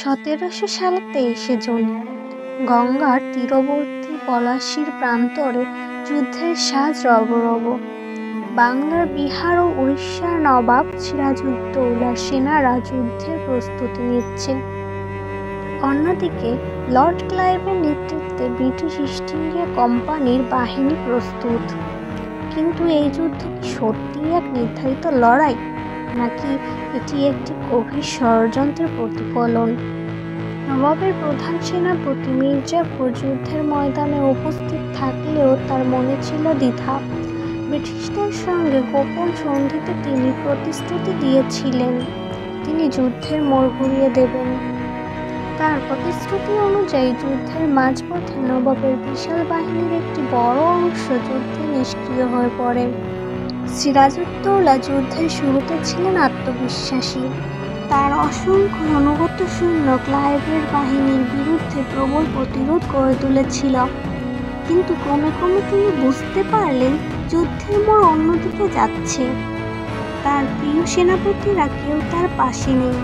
1700 সালের 23শে জুন গঙ্গার তীরবর্তী পলাশীর প্রান্তরে যুদ্ধের সাজ রব। বাংলার, বিহার ও উড়িষ্যার নবাব সিরাজউদ্দৌলার সেনারা যুদ্ধের প্রস্তুতি নিচ্ছে। অন্যদিকে লর্ড ক্লাইভের নেতৃত্বে ব্রিটিশ ইস্ট ইন্ডিয়া কোম্পানির বাহিনী প্রস্তুত। কিন্তু এই যুদ্ধ কি সত্যিই এক নির্ধারিত লড়াই, নাকি এটি একটি গভীর ষড়যন্ত্রের প্রতিফলন? নবাবের প্রধান সেনাপতি মির্জাফর যুদ্ধের ময়দানে উপস্থিত থাকলেও তার মনে ছিল দ্বিধা। ব্রিটিশদের সঙ্গে গোপন সন্ধিতে তিনি প্রতিশ্রুতি দিয়েছিলেন তিনি যুদ্ধের মোড় ঘুরিয়ে দেবেন। তার প্রতিশ্রুতি অনুযায়ী যুদ্ধের মাঝপথে নবাবের বিশাল বাহিনীর একটি বড় অংশ যুদ্ধে নিষ্ক্রিয় হয়ে পড়ে। সিরাজউদ্দৌলা যুদ্ধের শুরুতে ছিলেন আত্মবিশ্বাসী। তার অসংখ্য অনুগত সৈন্য ক্লাইভের বাহিনীর বিরুদ্ধে প্রবল প্রতিরোধ গড়ে তুলেছিল। কিন্তু ক্রমে ক্রমে তিনি বুঝতে পারলেন যুদ্ধের মোড় অন্যদিকে যাচ্ছে। তার প্রিয় সেনাপতিরা কেউ তার পাশে নেই।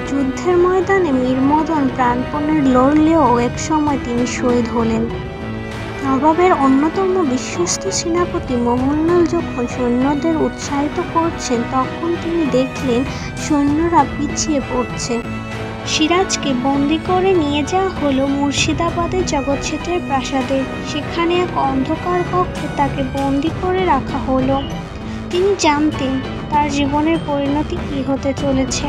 যুদ্ধের ময়দানে মীর মদন প্রাণপণে লড়লেও একসময় তিনি শহীদ হলেন। নবাবের অন্যতম বিশ্বস্ত সেনাপতি মোহনলাল যখন সৈন্যদের উৎসাহিত করছেন, তখন তিনি দেখলেন সৈন্যরা পিছিয়ে পড়ছে। সিরাজকে বন্দি করে নিয়ে যাওয়া হলো মুর্শিদাবাদের জগৎ শেঠের প্রাসাদে। সেখানে এক অন্ধকার কক্ষে তাকে বন্দি করে রাখা হলো। তিনি জানতেন তার জীবনের পরিণতি কী হতে চলেছে।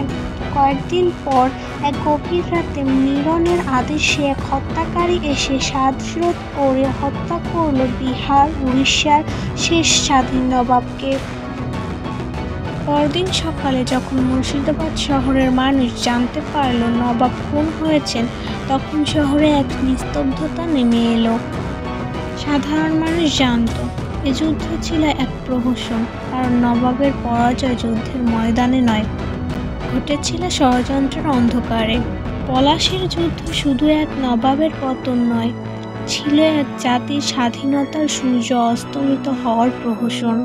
কয়েকদিন পর এক গভীর রাতে মিরনের আদেশে এক হত্যাকারী এসে শ্রাদ্ধ করে হত্যা করল বিহার উড়িষ্যার শেষ স্বাধীন নবাবকে। পরদিন সকালে যখন মুর্শিদাবাদ শহরের মানুষ জানতে পারল নবাব খুন হয়েছেন, তখন শহরে এক নিস্তব্ধতা নেমে এলো। সাধারণ মানুষ জানত এ যুদ্ধ ছিল এক প্রহসন, কারণ নবাবের পরাজয় যুদ্ধের ময়দানে নয়, ঘটেছিল ষড়যন্ত্রের অন্ধকারে। পলাশীর যুদ্ধ শুধু এক নবাবের পতন নয়, ছিল এক জাতির স্বাধীনতার সূর্য অস্তমিত হওয়ার প্রহসন।